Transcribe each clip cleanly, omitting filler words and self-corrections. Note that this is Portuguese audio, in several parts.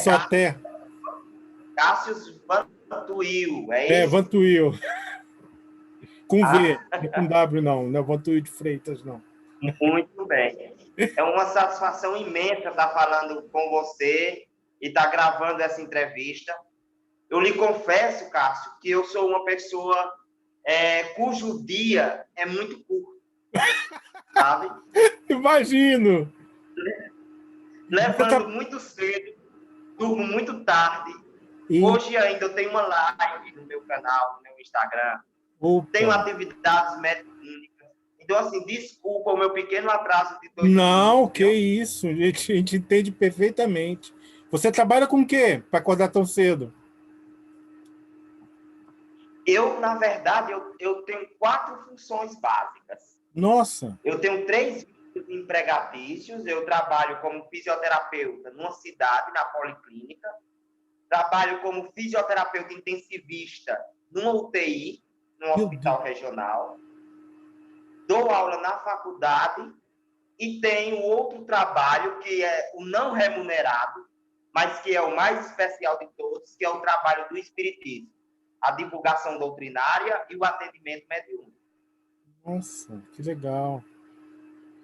Soté. Cássio Vantuil, é isso? Vantuil. Com V, não com W, não. Não é Vantuil de Freitas, não. Muito bem. É uma satisfação imensa estar falando com você e estar gravando essa entrevista. Eu lhe confesso, Cássio, que eu sou uma pessoa cujo dia é muito curto, sabe? Imagino! Levanto muito cedo, durmo muito tarde. Hoje ainda eu tenho uma live no meu canal, no meu Instagram. Opa. Tenho atividades médico-clínicas. Então, assim, desculpa o meu pequeno atraso de 2 Não, minutos. que isso. A gente entende perfeitamente. Você trabalha com o quê para acordar tão cedo? Eu, na verdade, eu tenho 4 funções básicas. Nossa! Eu tenho 3 vínculos empregatícios. Eu trabalho como fisioterapeuta numa cidade, na Policlínica. Trabalho como fisioterapeuta intensivista numa UTI, num hospital regional. Dou aula na faculdade e tenho outro trabalho que é o não remunerado, mas que é o mais especial de todos, que é o trabalho do espiritismo, a divulgação doutrinária e o atendimento mediúnico. Nossa, que legal.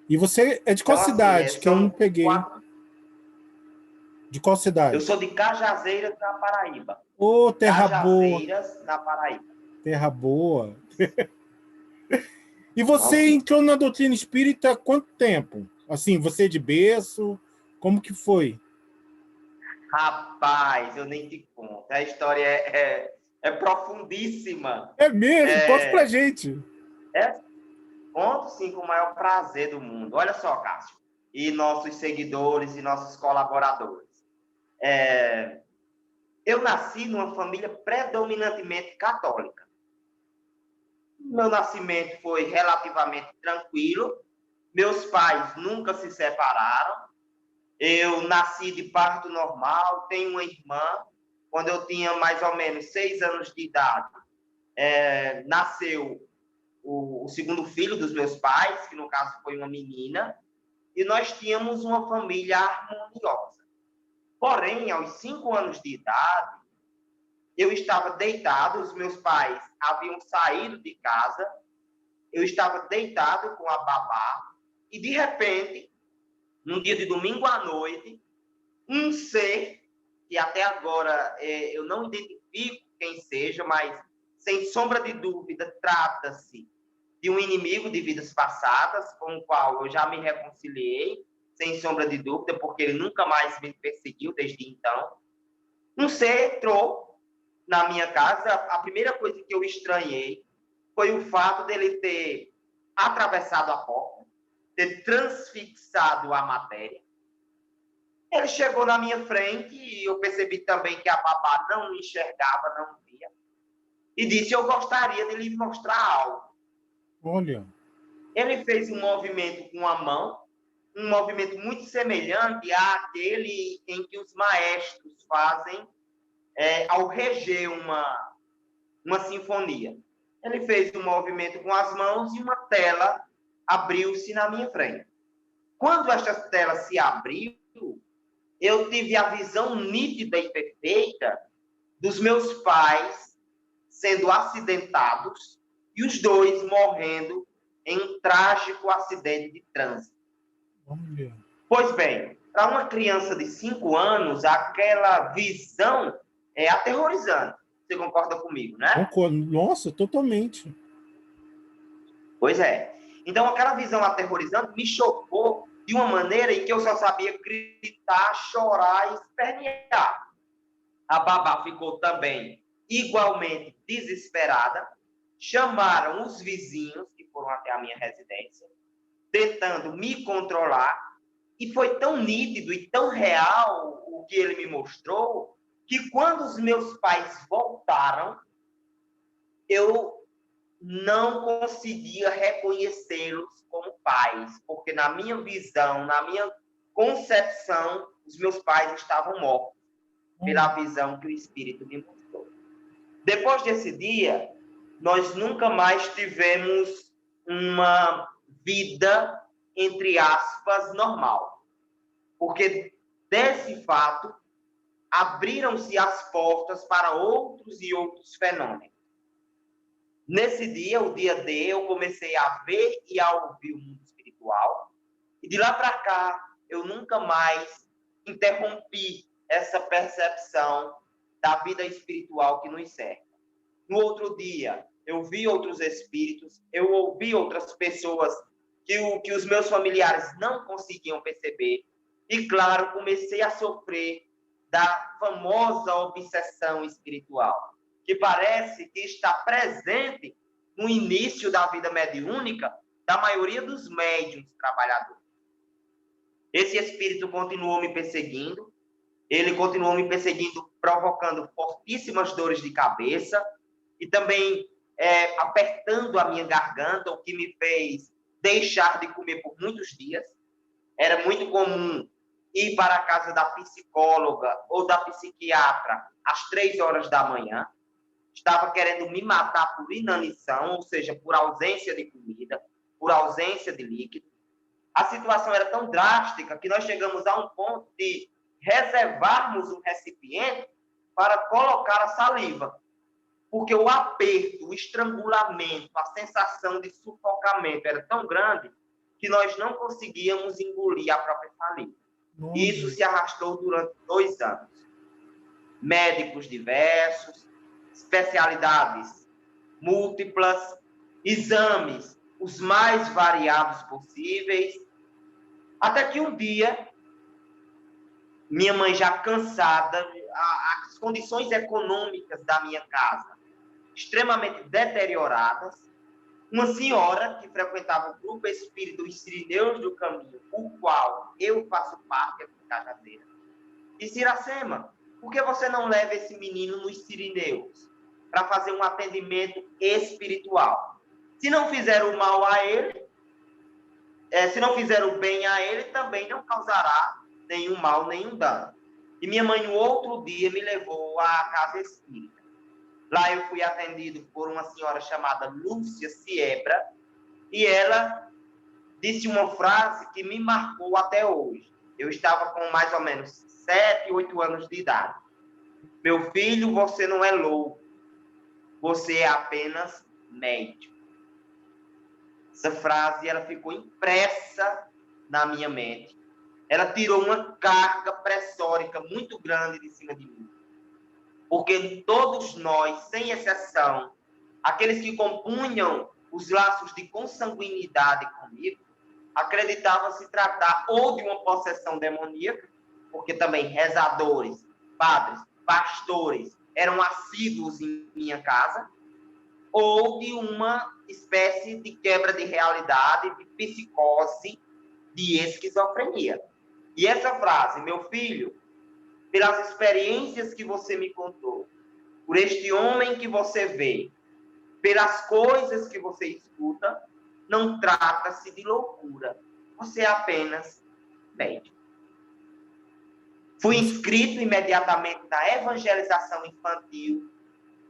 E você é de qual Então, cidade? assim, que eu não peguei. De qual cidade? Eu sou de Cajazeiras, na Paraíba. Ô, terra Cajazeiras, na Paraíba. Terra boa. E você entrou na doutrina espírita há quanto tempo? Assim, você de berço? Como que foi? Rapaz, eu nem te conto. A história é profundíssima. É mesmo? Conta pra gente. Conto, sim, com o maior prazer do mundo. Olha só, Cássio, e nossos seguidores e nossos colaboradores. Eu nasci numa família predominantemente católica. Meu nascimento foi relativamente tranquilo. Meus pais nunca se separaram. Eu nasci de parto normal, tenho uma irmã. Quando eu tinha mais ou menos 6 anos de idade, nasceu o segundo filho dos meus pais, que no caso foi uma menina, e nós tínhamos uma família harmoniosa. Porém, aos 5 anos de idade, eu estava deitado, os meus pais haviam saído de casa, eu estava deitado com a babá, e de repente, num dia de domingo à noite, um ser, que até agora eu não identifico quem seja, mas sem sombra de dúvida, trata-se de um inimigo de vidas passadas, com o qual eu já me reconciliei, sem sombra de dúvida, porque ele nunca mais me perseguiu desde então. Um ser entrou na minha casa. A primeira coisa que eu estranhei foi o fato dele ter atravessado a porta, ter transfixado a matéria. Ele chegou na minha frente e eu percebi também que a babá não me enxergava, não via. E disse: eu gostaria de lhe mostrar algo. Olha. Ele fez um movimento com a mão, um movimento muito semelhante àquele em que os maestros fazem ao reger uma sinfonia. Ele fez um movimento com as mãos e uma tela abriu-se na minha frente. Quando esta tela se abriu, eu tive a visão nítida e perfeita dos meus pais sendo acidentados e os dois morrendo em um trágico acidente de trânsito. Pois bem, para uma criança de 5 anos, aquela visão é aterrorizante. Você concorda comigo, né? Nossa, totalmente. Pois é. Então, aquela visão aterrorizante me chocou de uma maneira em que eu só sabia gritar, chorar e espernear. A babá ficou também igualmente desesperada. Chamaram os vizinhos, que foram até a minha residência, tentando me controlar. E foi tão nítido e tão real o que ele me mostrou, que quando os meus pais voltaram, eu não conseguia reconhecê-los como pais, porque na minha visão, na minha concepção, os meus pais estavam mortos, pela visão que o Espírito me mostrou. Depois desse dia, nós nunca mais tivemos uma vida, entre aspas, normal. Porque desse fato, abriram-se as portas para outros e outros fenômenos. Nesse dia, o dia D, eu comecei a ver e a ouvir o mundo espiritual. E de lá para cá, eu nunca mais interrompi essa percepção da vida espiritual que nos cerca. No outro dia, eu vi outros espíritos, eu ouvi outras pessoas que os meus familiares não conseguiam perceber. E, claro, comecei a sofrer da famosa obsessão espiritual, que parece que está presente no início da vida mediúnica da maioria dos médiuns trabalhadores. Esse espírito continuou me perseguindo, ele continuou me perseguindo, provocando fortíssimas dores de cabeça e também apertando a minha garganta, o que me fez deixar de comer por muitos dias. Era muito comum ir para a casa da psicóloga ou da psiquiatra às 3 horas da manhã. Estava querendo me matar por inanição, ou seja, por ausência de comida, por ausência de líquido. A situação era tão drástica que nós chegamos a um ponto de reservarmos um recipiente para colocar a saliva. Porque o aperto, o estrangulamento, a sensação de sufocamento era tão grande que nós não conseguíamos engolir a própria saliva. E isso se arrastou durante 2 anos. Médicos diversos, especialidades múltiplas, exames os mais variados possíveis, até que um dia, minha mãe já cansada, as condições econômicas da minha casa extremamente deterioradas, uma senhora que frequentava o grupo espírita dos Sirineus do Caminho, o qual eu faço parte aqui em Cajazeira, disse: Iracema, por que você não leva esse menino nos Sirineus para fazer um atendimento espiritual? Se não fizer o mal a ele, se não fizer o bem a ele, também não causará nenhum mal, nenhum dano. E minha mãe, no outro dia, me levou à casa espírita. Lá eu fui atendido por uma senhora chamada Lúcia Siebra, e ela disse uma frase que me marcou até hoje. Eu estava com mais ou menos 7, 8 anos de idade. Meu filho, você não é louco, você é apenas médium. Essa frase, ela ficou impressa na minha mente. Ela tirou uma carga pressórica muito grande de cima de mim. Porque todos nós, sem exceção, aqueles que compunham os laços de consanguinidade comigo, acreditavam se tratar ou de uma possessão demoníaca, porque também rezadores, padres, pastores eram assíduos em minha casa, ou de uma espécie de quebra de realidade, de psicose, de esquizofrenia. E essa frase, meu filho, pelas experiências que você me contou, por este homem que você vê, pelas coisas que você escuta, não trata-se de loucura. Você é apenas médico. Fui inscrito imediatamente na evangelização infantil.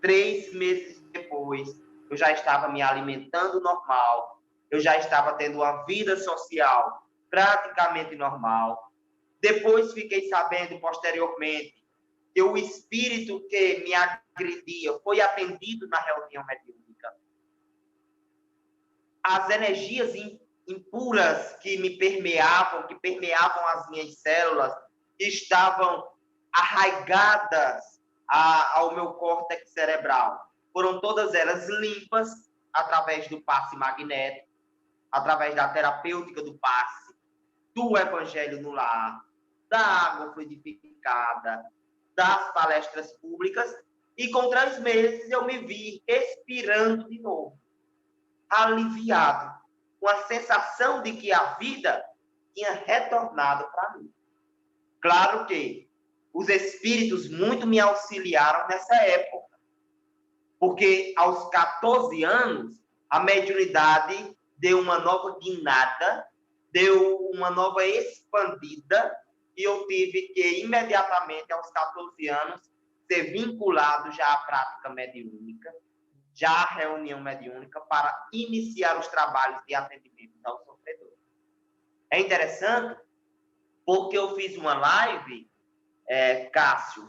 3 meses depois, eu já estava me alimentando normal. Eu já estava tendo uma vida social praticamente normal. Depois fiquei sabendo, posteriormente, que o espírito que me agredia foi atendido na reunião mediúnica. As energias impuras que me permeavam, que permeavam as minhas células, estavam arraigadas ao meu córtex cerebral. Foram todas elas limpas através do passe magnético, através da terapêutica do passe, do evangelho no lar, da água fluidificada, das palestras públicas, e com 3 meses eu me vi respirando de novo, aliviado, com a sensação de que a vida tinha retornado para mim. Claro que os espíritos muito me auxiliaram nessa época, porque aos 14 anos a mediunidade deu uma nova guinada, deu uma nova expandida, e eu tive que, imediatamente, aos 14 anos, ser vinculado já à prática mediúnica, já à reunião mediúnica, para iniciar os trabalhos de atendimento ao sofredor. É interessante, porque eu fiz uma live Cássio,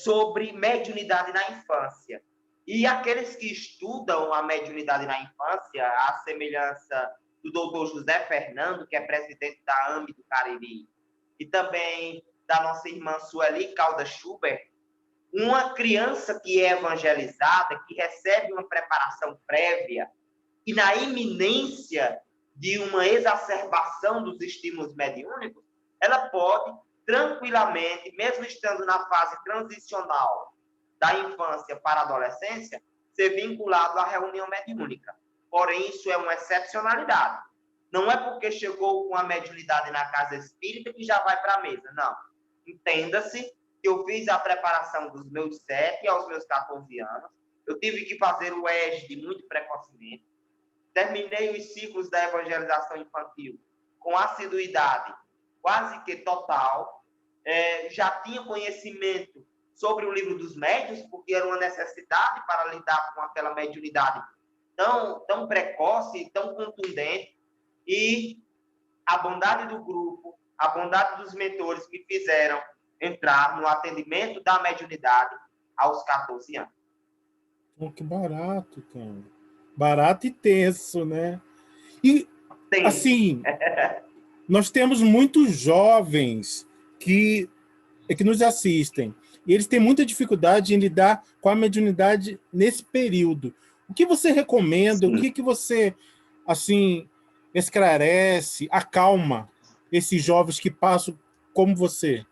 sobre mediunidade na infância. E aqueles que estudam a mediunidade na infância, a semelhança do doutor José Fernando, que é presidente da AME do Cariri, e também da nossa irmã Sueli Calda Schubert, uma criança que é evangelizada, que recebe uma preparação prévia, e na iminência de uma exacerbação dos estímulos mediúnicos, ela pode tranquilamente, mesmo estando na fase transicional da infância para a adolescência, ser vinculado à reunião mediúnica. Porém, isso é uma excepcionalidade. Não é porque chegou com a mediunidade na casa espírita que já vai para a mesa, não. Entenda-se que eu fiz a preparação dos meus 7 aos meus 14 anos, eu tive que fazer o ESD muito precocemente, terminei os ciclos da evangelização infantil com assiduidade quase que total, já tinha conhecimento sobre o livro dos médiuns, porque era uma necessidade para lidar com aquela mediunidade tão precoce, tão contundente, e a bondade do grupo, a bondade dos mentores me fizeram entrar no atendimento da mediunidade aos 14 anos. Oh, que barato, cara. Barato e tenso, né? E, assim, nós temos muitos jovens que nos assistem. E eles têm muita dificuldade em lidar com a mediunidade nesse período. O que você recomenda? Sim. O que você, assim, esclarece, acalma esses jovens que passam como você?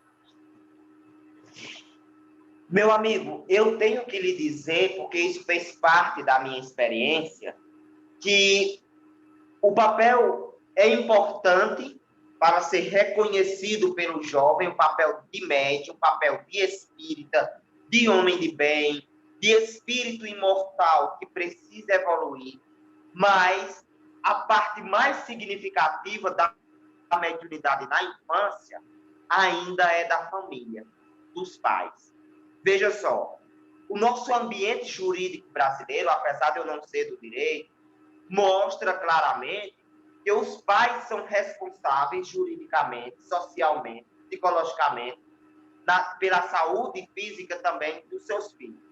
Meu amigo, eu tenho que lhe dizer, porque isso fez parte da minha experiência, que o papel é importante para ser reconhecido pelo jovem, o papel de médium, o papel de espírita, de homem de bem, de espírito imortal que precisa evoluir, mas a parte mais significativa da mediunidade na infância ainda é da família, dos pais. Veja só, o nosso ambiente jurídico brasileiro, apesar de eu não ser do direito, mostra claramente que os pais são responsáveis juridicamente, socialmente, psicologicamente, pela saúde física também dos seus filhos.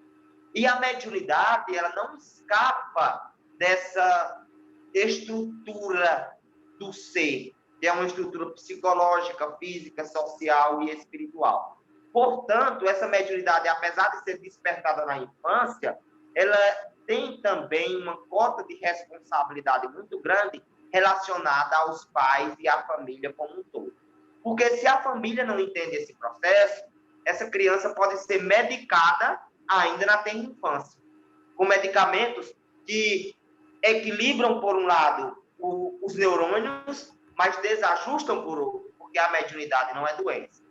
E a mediunidade, ela não escapa dessa estrutura do ser, que é uma estrutura psicológica, física, social e espiritual. Portanto, essa mediunidade, apesar de ser despertada na infância, ela tem também uma cota de responsabilidade muito grande relacionada aos pais e à família como um todo. Porque se a família não entende esse processo, essa criança pode ser medicada ainda na tenra infância, com medicamentos que equilibram, por um lado, os neurônios, mas desajustam por outro, porque a mediunidade não é doença.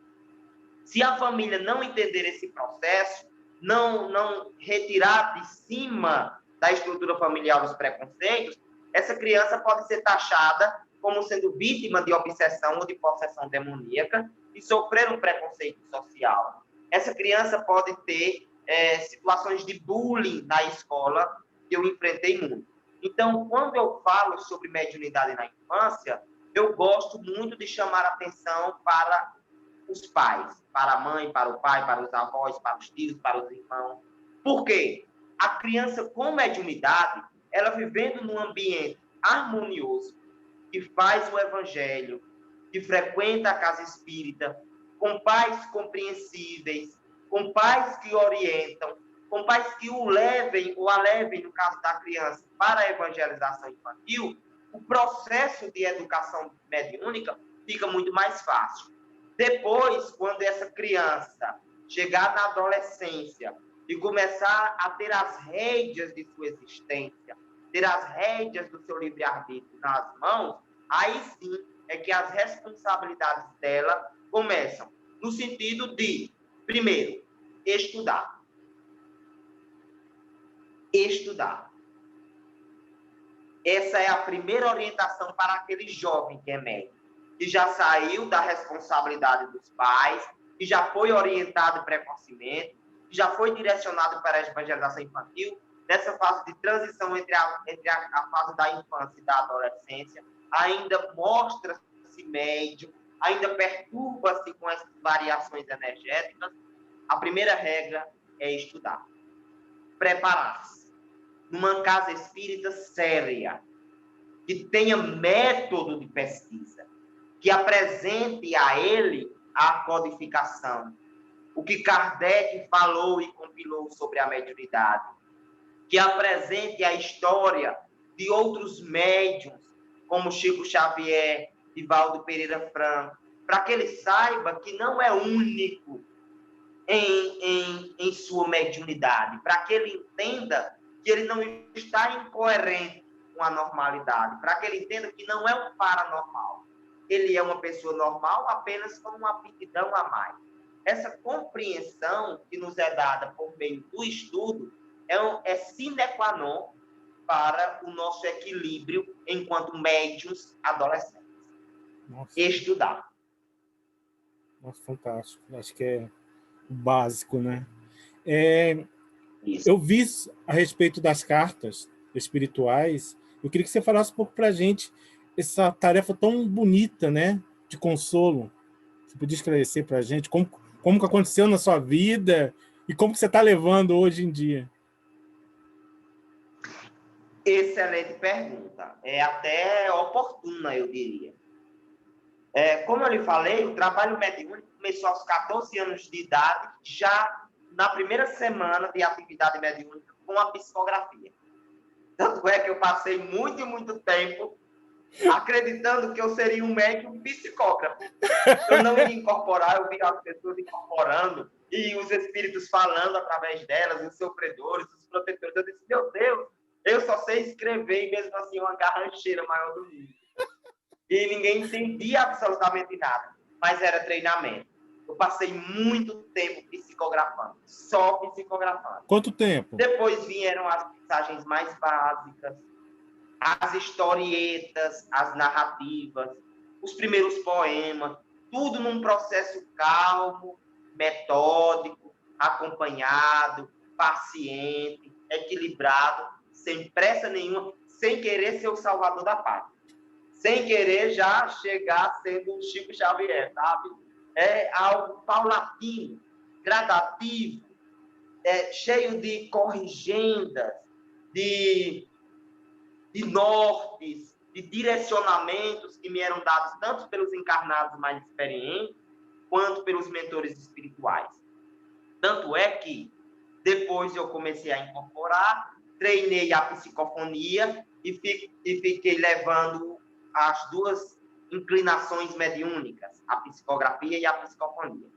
Se a família não entender esse processo, não retirar de cima da estrutura familiar os preconceitos, essa criança pode ser taxada como sendo vítima de obsessão ou de possessão demoníaca e sofrer um preconceito social. Essa criança pode ter situações de bullying na escola, que eu enfrentei muito. Então, quando eu falo sobre mediunidade na infância, eu gosto muito de chamar atenção para os pais, para a mãe, para o pai, para os avós, para os tios, para os irmãos. Por quê? A criança com mediunidade, ela vivendo num ambiente harmonioso, que faz o evangelho, que frequenta a casa espírita, com pais compreensíveis, com pais que orientam, com pais que o levem ou a levem, no caso da criança, para a evangelização infantil, o processo de educação mediúnica fica muito mais fácil. Depois, quando essa criança chegar na adolescência e começar a ter as rédeas de sua existência, ter as rédeas do seu livre-arbítrio nas mãos, aí sim é que as responsabilidades dela começam. No sentido de, primeiro, estudar. Estudar. Essa é a primeira orientação para aquele jovem que é médico, que já saiu da responsabilidade dos pais, que já foi orientado precocemente, que já foi direcionado para a evangelização infantil, nessa fase de transição entre a fase da infância e da adolescência, ainda mostra-se médio, ainda perturba-se com essas variações energéticas, a primeira regra é estudar. Preparar-se. Numa casa espírita séria, que tenha método de pesquisa, que apresente a ele a codificação, o que Kardec falou e compilou sobre a mediunidade, que apresente a história de outros médiuns, como Chico Xavier, Divaldo Pereira Franco, para que ele saiba que não é único em sua mediunidade, para que ele entenda que ele não está incoerente com a normalidade, para que ele entenda que não é um paranormal. Ele é uma pessoa normal apenas com uma aptidão a mais. Essa compreensão que nos é dada por meio do estudo é sine qua non para o nosso equilíbrio enquanto médiuns adolescentes. Nossa. Estudar. Nossa, fantástico. Acho que é o básico, né? Eu vi a respeito das cartas espirituais. Eu queria que você falasse um pouco para a gente essa tarefa tão bonita, né, de consolo. Você podia esclarecer para a gente como que aconteceu na sua vida e como que você está levando hoje em dia? Excelente pergunta. É até oportuna, eu diria. Como eu lhe falei, o trabalho mediúnico começou aos 14 anos de idade, já na primeira semana de atividade mediúnica com a psicografia. Tanto é que eu passei muito tempo acreditando que eu seria um médium psicógrafo. Eu não ia incorporar, eu via as pessoas incorporando e os espíritos falando através delas, os sofredores, os protetores. Eu disse, meu Deus, eu só sei escrever e mesmo assim uma garrancheira maior do mundo. E ninguém entendia absolutamente nada, mas era treinamento. Eu passei muito tempo psicografando, só psicografando. Quanto tempo? Depois vieram as mensagens mais básicas, as historietas, as narrativas, os primeiros poemas, tudo num processo calmo, metódico, acompanhado, paciente, equilibrado, sem pressa nenhuma, sem querer ser o salvador da pátria. Sem querer já chegar sendo o Chico Xavier, sabe? É algo paulatino, gradativo, cheio de corrigendas, de nortes, de direcionamentos que me eram dados tanto pelos encarnados mais experientes, quanto pelos mentores espirituais. Tanto é que depois eu comecei a incorporar, treinei a psicofonia e fiquei levando as duas inclinações mediúnicas, a psicografia e a psicofonia.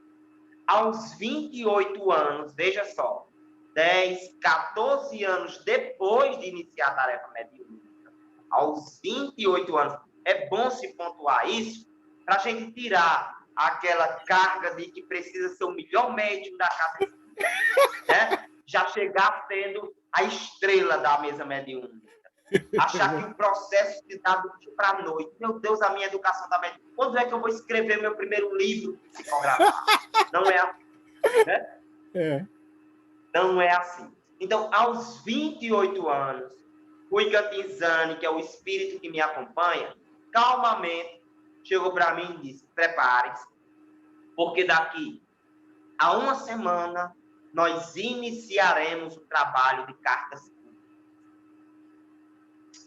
Aos 28 anos, veja só, 10, 14 anos depois de iniciar a tarefa mediúnica, aos 28 anos, é bom se pontuar isso, para a gente tirar aquela carga de que precisa ser o melhor médium da casa, né? Já chegar sendo a estrela da mesa mediúnica. Achar que o processo se dá do dia para a noite. Meu Deus, a minha educação está médica. Quando é que eu vou escrever meu primeiro livro psicografado? Não é assim, né? Não é assim. Então, aos 28 anos, o Igantinzani, que é o espírito que me acompanha, calmamente chegou para mim e disse, prepare-se, porque daqui a uma semana nós iniciaremos o trabalho de cartas.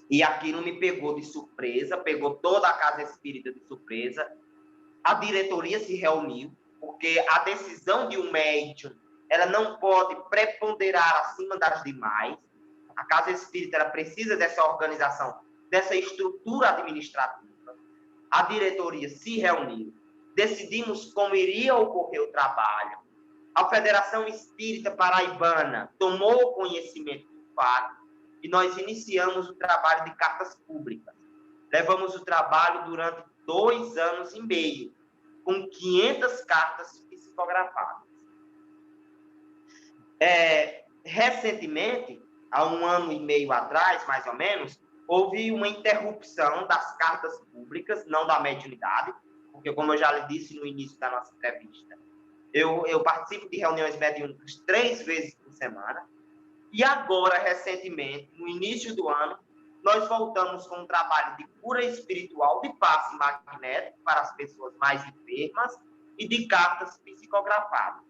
E aquilo me pegou de surpresa, pegou toda a casa espírita de surpresa. A diretoria se reuniu, porque a decisão de um médium, ela não pode preponderar acima das demais. A casa espírita ela precisa dessa organização, dessa estrutura administrativa. A diretoria se reuniu, decidimos como iria ocorrer o trabalho. A Federação Espírita Paraibana tomou conhecimento do fato e nós iniciamos o trabalho de cartas públicas. Levamos o trabalho durante 2 anos e meio, com 500 cartas psicografadas. Recentemente, há 1 ano e meio atrás, mais ou menos, houve uma interrupção das cartas públicas, não da mediunidade, porque, como eu já lhe disse no início da nossa entrevista, eu participo de reuniões mediúnicas 3 vezes por semana, e agora, recentemente, no início do ano, nós voltamos com um trabalho de cura espiritual, de passe magnético para as pessoas mais enfermas e de cartas psicografadas.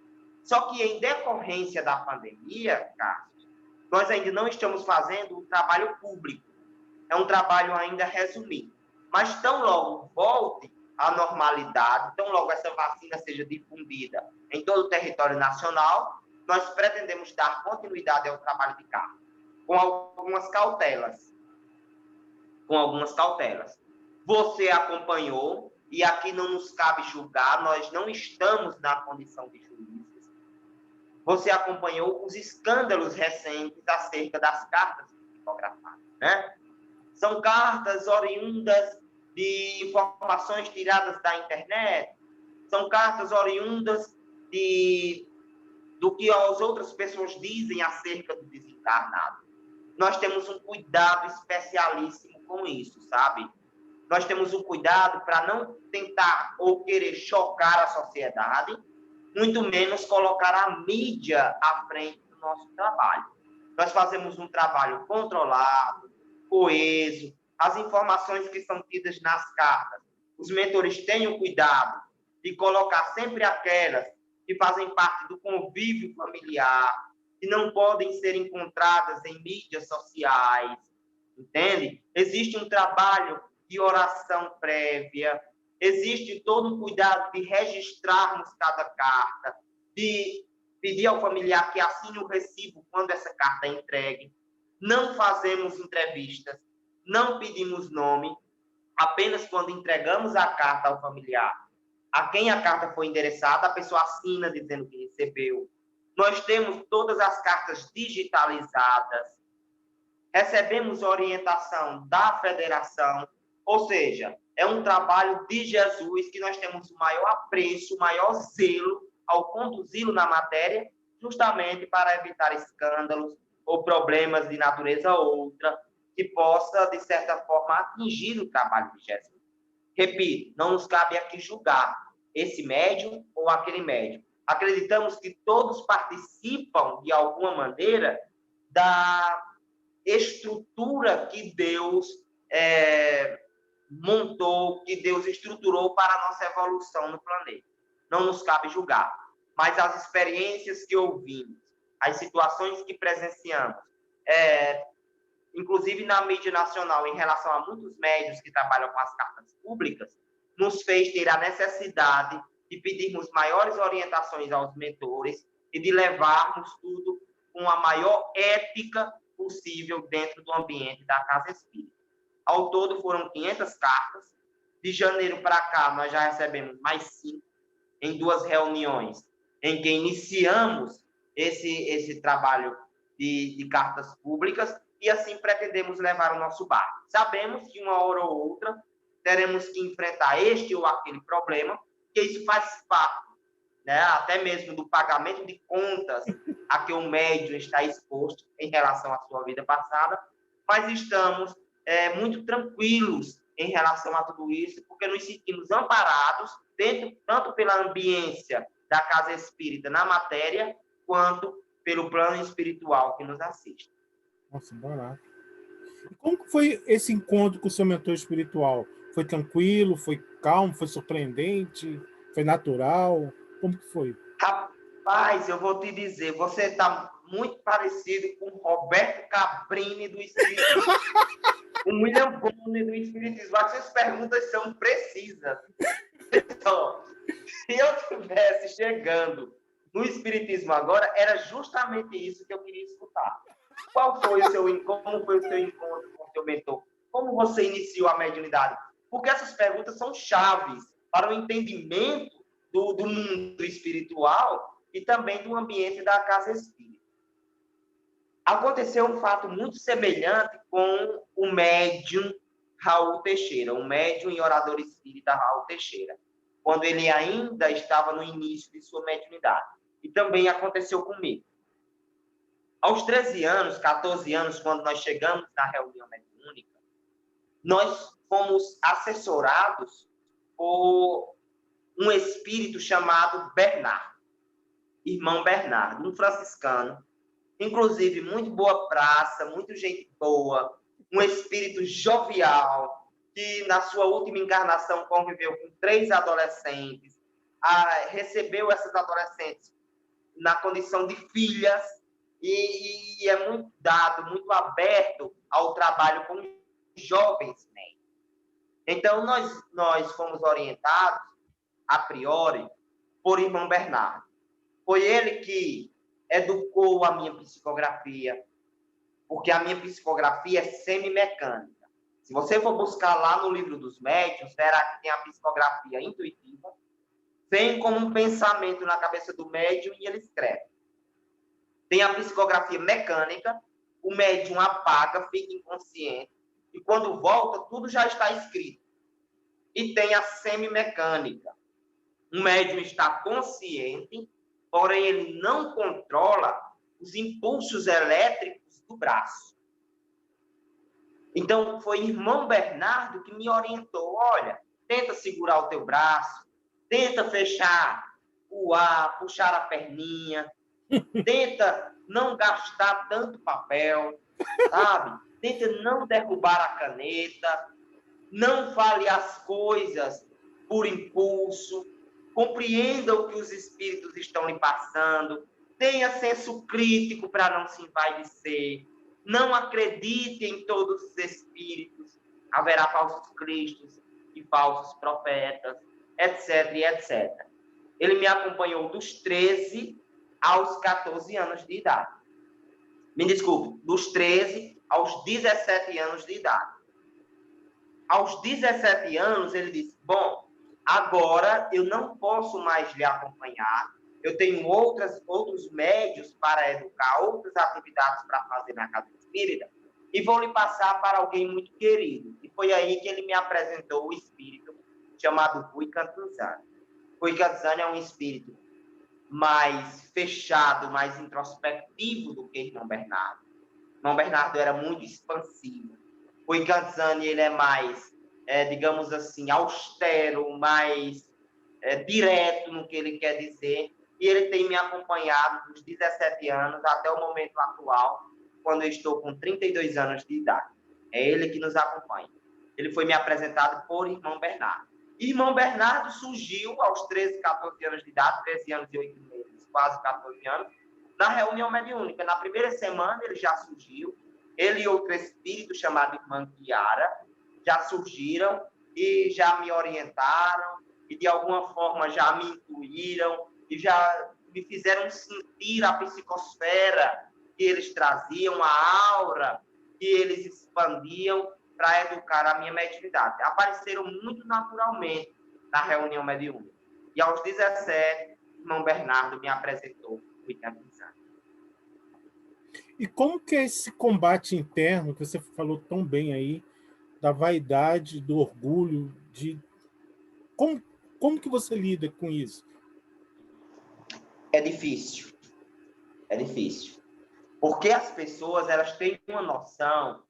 Só que em decorrência da pandemia, Cássio, nós ainda não estamos fazendo o trabalho público. É um trabalho ainda resumido. Mas tão logo volte à normalidade, tão logo essa vacina seja difundida em todo o território nacional, nós pretendemos dar continuidade ao trabalho de carta, com algumas cautelas. Você acompanhou, e aqui não nos cabe julgar, nós não estamos na condição de juízes. Você acompanhou os escândalos recentes acerca das cartas psicografadas, né? São cartas oriundas de informações tiradas da internet, são cartas oriundas do que as outras pessoas dizem acerca do desencarnado. Nós temos um cuidado especialíssimo com isso, sabe? Nós temos um cuidado para não tentar ou querer chocar a sociedade, muito menos colocar a mídia à frente do nosso trabalho. Nós fazemos um trabalho controlado, coeso, as informações que são tidas nas cartas. Os mentores tenham cuidado de colocar sempre aquelas que fazem parte do convívio familiar, que não podem ser encontradas em mídias sociais, entende? Existe um trabalho de oração prévia, existe todo o cuidado de registrarmos cada carta, de pedir ao familiar que assine o recibo quando essa carta é entregue. Não fazemos entrevistas, não pedimos nome, apenas quando entregamos a carta ao familiar, a quem a carta foi endereçada, a pessoa assina dizendo que recebeu. Nós temos todas as cartas digitalizadas, recebemos orientação da federação, ou seja, é um trabalho de Jesus que nós temos o maior apreço, o maior zelo ao conduzi-lo na matéria, justamente para evitar escândalos ou problemas de natureza outra, que possa, de certa forma, atingir o trabalho de Jesus. Repito, não nos cabe aqui julgar esse médium ou aquele médium. Acreditamos que todos participam, de alguma maneira, da estrutura que Deus montou, que Deus estruturou para a nossa evolução no planeta. Não nos cabe julgar, mas as experiências que ouvimos, as situações que presenciamos, inclusive na mídia nacional, em relação a muitos médios que trabalham com as cartas públicas, nos fez ter a necessidade de pedirmos maiores orientações aos mentores e de levarmos tudo com a maior ética possível dentro do ambiente da Casa Espírita. Ao todo, foram 500 cartas. De janeiro para cá, nós já recebemos mais 5, em 2 reuniões, em que iniciamos esse trabalho de cartas públicas, e assim pretendemos levar o nosso barco. Sabemos que uma hora ou outra teremos que enfrentar este ou aquele problema, que isso faz parte, né, até mesmo do pagamento de contas a que o médium está exposto em relação à sua vida passada, mas estamos muito tranquilos em relação a tudo isso, porque nos sentimos amparados, tanto pela ambiência da Casa Espírita na matéria, quanto pelo plano espiritual que nos assiste. Nossa, barato. E como foi esse encontro com o seu mentor espiritual? Foi tranquilo? Foi calmo? Foi surpreendente? Foi natural? Como que foi? Rapaz, eu vou te dizer, você está muito parecido com o Roberto Cabrini do Espiritismo, com o William Bonner do Espiritismo. As suas perguntas são precisas. Então, se eu estivesse chegando no Espiritismo agora, era justamente isso que eu queria escutar. Como foi o seu encontro com o seu mentor? Como você iniciou a mediunidade? Porque essas perguntas são chaves para o entendimento do mundo espiritual e também do ambiente da Casa Espírita. Aconteceu um fato muito semelhante com o médium Raul Teixeira, o médium e orador espírita Raul Teixeira, quando ele ainda estava no início de sua mediunidade. E também aconteceu comigo. Aos 13 anos, 14 anos, quando nós chegamos na reunião mediúnica, nós fomos assessorados por um espírito chamado Bernardo, irmão Bernardo, um franciscano, inclusive muito boa praça, muito gente boa, um espírito jovial, que na sua última encarnação conviveu com 3 adolescentes, recebeu essas adolescentes na condição de filhas, e é muito dado, muito aberto ao trabalho com jovens, né? Então, nós fomos orientados, a priori, por irmão Bernardo. Foi ele que educou a minha psicografia, porque a minha psicografia é semimecânica. Se você for buscar lá no livro dos médiuns, verá que tem a psicografia intuitiva, vem como um pensamento na cabeça do médium e ele escreve. Tem a psicografia mecânica, o médium apaga, fica inconsciente, e quando volta, tudo já está escrito. E tem a semimecânica. O médium está consciente, porém ele não controla os impulsos elétricos do braço. Então, foi irmão Bernardo que me orientou. Olha, tenta segurar o teu braço, tenta fechar o ar, puxar a perninha, tenta não gastar tanto papel, sabe? Tenta não derrubar a caneta, não fale as coisas por impulso, compreenda o que os espíritos estão lhe passando, tenha senso crítico para não se envaidecer, não acredite em todos os espíritos, haverá falsos cristos e falsos profetas, etc, etc. Ele me acompanhou dos 13 aos 14 anos de idade. Me desculpe, dos 13 aos 17 anos de idade. Aos 17 anos, ele disse, bom, agora eu não posso mais lhe acompanhar, eu tenho outros médios para educar, outras atividades para fazer na casa espírita, e vou lhe passar para alguém muito querido. E foi aí que ele me apresentou o espírito chamado Rui Cantanzani. Rui Cantanzani é um espírito mais fechado, mais introspectivo do que irmão Bernardo. Irmão Bernardo era muito expansivo. Rui Cantanzani, ele é mais, digamos assim, austero, mais direto no que ele quer dizer. E ele tem me acompanhado dos 17 anos até o momento atual, quando eu estou com 32 anos de idade. É ele que nos acompanha. Ele foi me apresentado por irmão Bernardo. Irmão Bernardo surgiu aos 13, 14 anos de idade, 13 anos e 8 meses, quase 14 anos, na reunião mediúnica. Na primeira semana ele já surgiu, ele e outro espírito chamado irmã Chiara já surgiram e já me orientaram e de alguma forma já me intuíram e já me fizeram sentir a psicosfera que eles traziam, a aura que eles expandiam para educar a minha mediunidade. Apareceram muito naturalmente na reunião mediúnica. E aos 17, irmão Bernardo me apresentou o Itamizano. E como que é esse combate interno que você falou tão bem aí, da vaidade, do orgulho, como que você lida com isso? É difícil. É difícil. Porque as pessoas, elas têm uma noção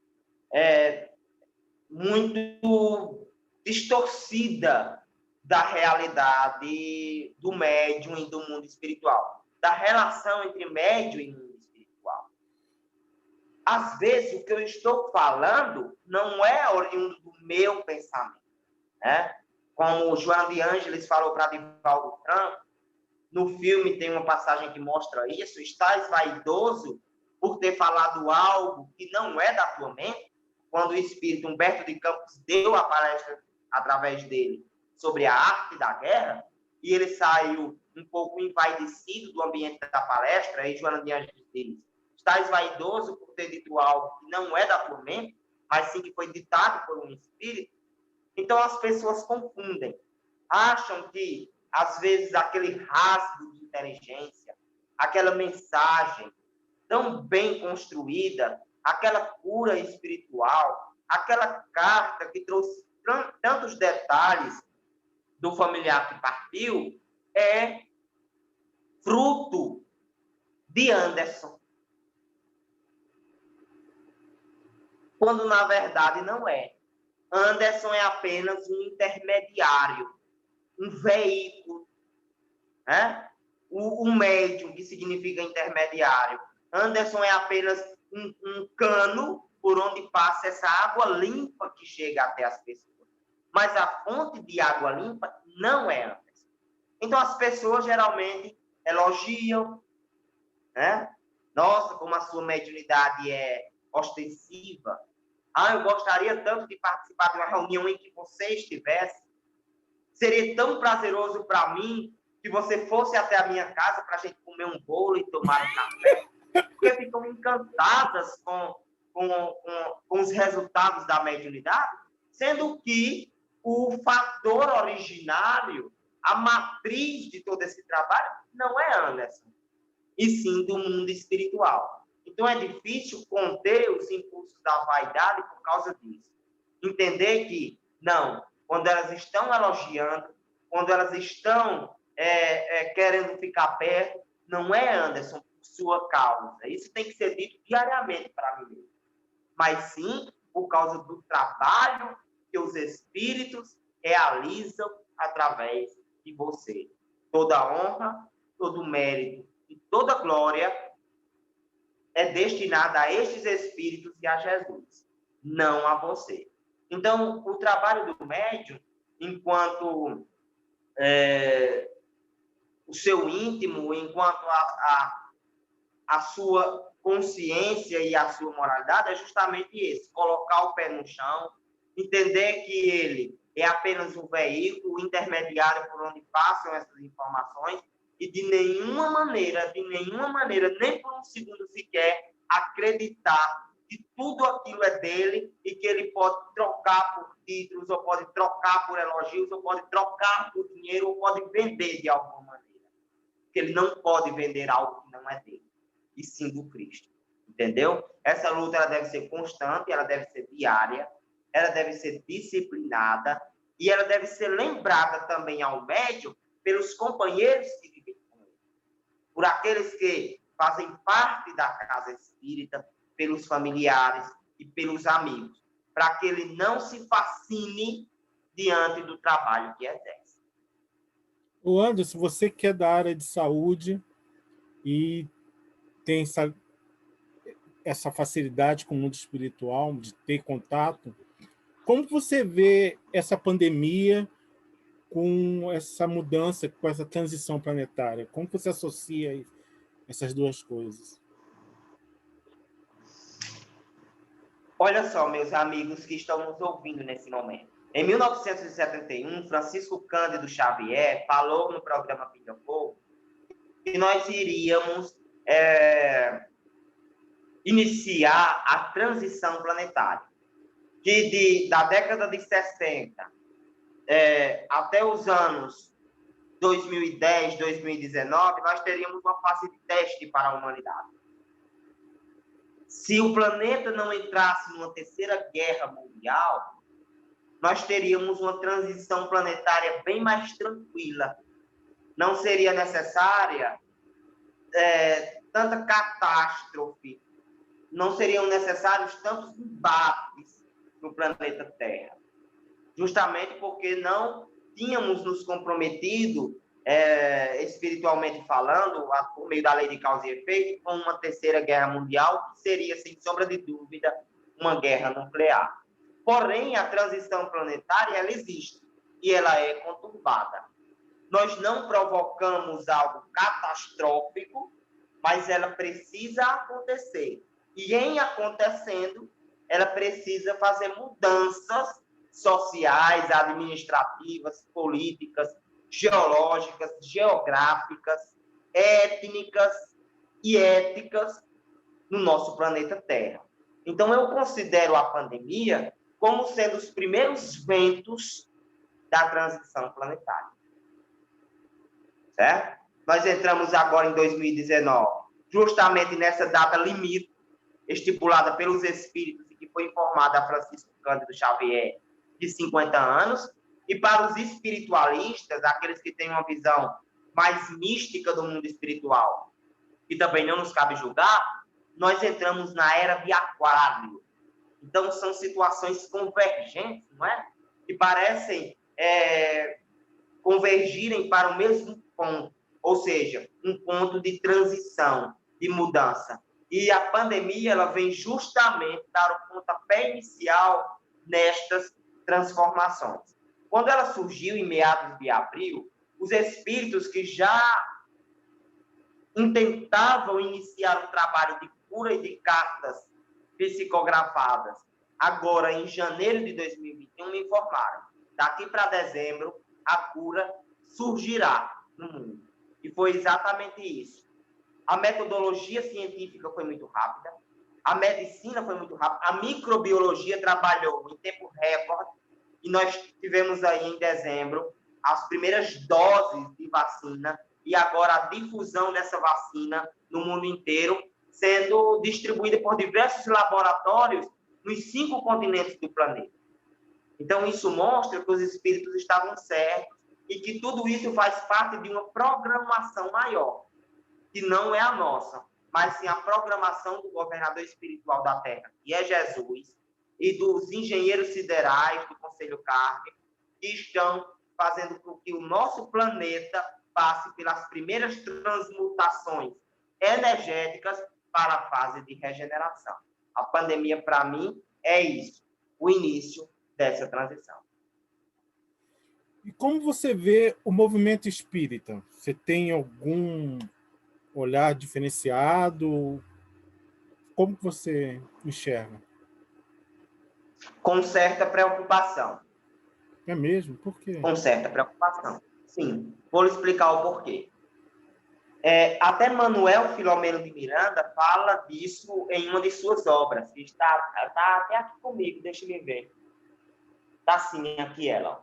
muito distorcida da realidade do médium e do mundo espiritual, da relação entre médium e mundo espiritual. Às vezes, o que eu estou falando não é oriundo do meu pensamento, né? Como o João de Ângeles falou para Divaldo Franco, no filme tem uma passagem que mostra isso, estás vaidoso por ter falado algo que não é da tua mente, quando o espírito Humberto de Campos deu a palestra através dele sobre a arte da guerra, e ele saiu um pouco envaidecido do ambiente da palestra, e Joana de Ângeles diz, estás vaidoso por ter dito algo que não é da tua mente, mas sim que foi ditado por um espírito. Então as pessoas confundem, acham que às vezes aquele rasgo de inteligência, aquela mensagem tão bem construída, aquela cura espiritual, aquela carta que trouxe tantos detalhes do familiar que partiu, é fruto de Anderson. Quando, na verdade, não é. Anderson é apenas um intermediário, um veículo, né? O médium, que significa intermediário. Anderson é apenas um cano por onde passa essa água limpa que chega até as pessoas. Mas a fonte de água limpa não é Anderson. Então, as pessoas geralmente elogiam, né? Nossa, como a sua mediunidade é ostensiva. Ah, eu gostaria tanto de participar de uma reunião em que você estivesse. Seria tão prazeroso para mim que você fosse até a minha casa para a gente comer um bolo e tomar um café. Porque ficam encantadas com os resultados da mediunidade, sendo que o fator originário, a matriz de todo esse trabalho, não é Anderson, e sim do mundo espiritual. Então, é difícil conter os impulsos da vaidade por causa disso. Entender que, não, quando elas estão elogiando, quando elas estão querendo ficar perto, não é Anderson por sua causa. Isso tem que ser dito diariamente para mim mesmo. Mas sim por causa do trabalho que os espíritos realizam através de você. Toda honra, todo mérito e toda glória é destinada a estes espíritos e a Jesus, não a você. Então, o trabalho do médium, enquanto o seu íntimo, enquanto a sua consciência e a sua moralidade, é justamente esse: colocar o pé no chão, entender que ele é apenas um veículo intermediário por onde passam essas informações, e de nenhuma maneira, nem por um segundo sequer, acreditar que tudo aquilo é dele e que ele pode trocar por títulos, ou pode trocar por elogios, ou pode trocar por dinheiro, ou pode vender de alguma maneira. Porque ele não pode vender algo que não é dele, e sim do Cristo. Entendeu? Essa luta ela deve ser constante, ela deve ser diária, ela deve ser disciplinada, e ela deve ser lembrada também ao médium pelos companheiros que vivem com ele, por aqueles que fazem parte da casa espírita, pelos familiares e pelos amigos, para que ele não se fascine diante do trabalho que exerce. O Anderson, você que é da área de saúde e tem essa facilidade com o mundo espiritual, de ter contato, como você vê essa pandemia com essa mudança, com essa transição planetária? Como você associa essas duas coisas? Olha só, meus amigos que estão nos ouvindo nesse momento. Em 1971, Francisco Cândido Xavier falou no programa Pinga Fogo que nós iríamos iniciar a transição planetária, que da década de 60 até os anos 2010, 2019, nós teríamos uma fase de teste para a humanidade. Se o planeta não entrasse numa terceira guerra mundial, nós teríamos uma transição planetária bem mais tranquila. Não seria necessária tanta catástrofe, não seriam necessários tantos embates no planeta Terra, justamente porque não tínhamos nos comprometido, espiritualmente falando, por meio da lei de causa e efeito, com uma terceira guerra mundial, que seria, sem sombra de dúvida, uma guerra nuclear. Porém, a transição planetária, ela existe e ela é conturbada. Nós não provocamos algo catastrófico, mas ela precisa acontecer. E em acontecendo, ela precisa fazer mudanças sociais, administrativas, políticas, geológicas, geográficas, étnicas e éticas no nosso planeta Terra. Então, eu considero a pandemia como sendo os primeiros ventos da transição planetária. Certo? Nós entramos agora em 2019, justamente nessa data limite, estipulada pelos espíritos e que foi informada a Francisco Cândido Xavier, de 50 anos, e para os espiritualistas, aqueles que têm uma visão mais mística do mundo espiritual, e também não nos cabe julgar, nós entramos na era de Aquário. Então, são situações convergentes, não é? Que parecem convergirem para o mesmo ponto, ou seja, um ponto de transição, de mudança. E a pandemia ela vem justamente dar o pontapé inicial nestas transformações. Quando ela surgiu em meados de abril, os espíritos que já intentavam iniciar o trabalho de cura e de cartas psicografadas, agora em janeiro de 2021, me informaram: daqui para dezembro, a cura surgirá no mundo. E foi exatamente isso. A metodologia científica foi muito rápida, a medicina foi muito rápida, a microbiologia trabalhou em tempo recorde, e nós tivemos aí em dezembro as primeiras doses de vacina, e agora a difusão dessa vacina no mundo inteiro, sendo distribuída por diversos laboratórios nos 5 continentes do planeta. Então, isso mostra que os espíritos estavam certos e que tudo isso faz parte de uma programação maior, que não é a nossa, mas sim a programação do governador espiritual da Terra, que é Jesus, e dos engenheiros siderais do Conselho Kármico, que estão fazendo com que o nosso planeta passe pelas primeiras transmutações energéticas para a fase de regeneração. A pandemia, para mim, é isso, o início dessa transição. E como você vê o movimento espírita? Você tem algum olhar diferenciado? Como você enxerga? Com certa preocupação. É mesmo? Por quê? Com certa preocupação. Sim, vou lhe explicar o porquê. Até Manuel Filomeno de Miranda fala disso em uma de suas obras, que está até aqui comigo, deixa eu ver. Está sim aqui ela.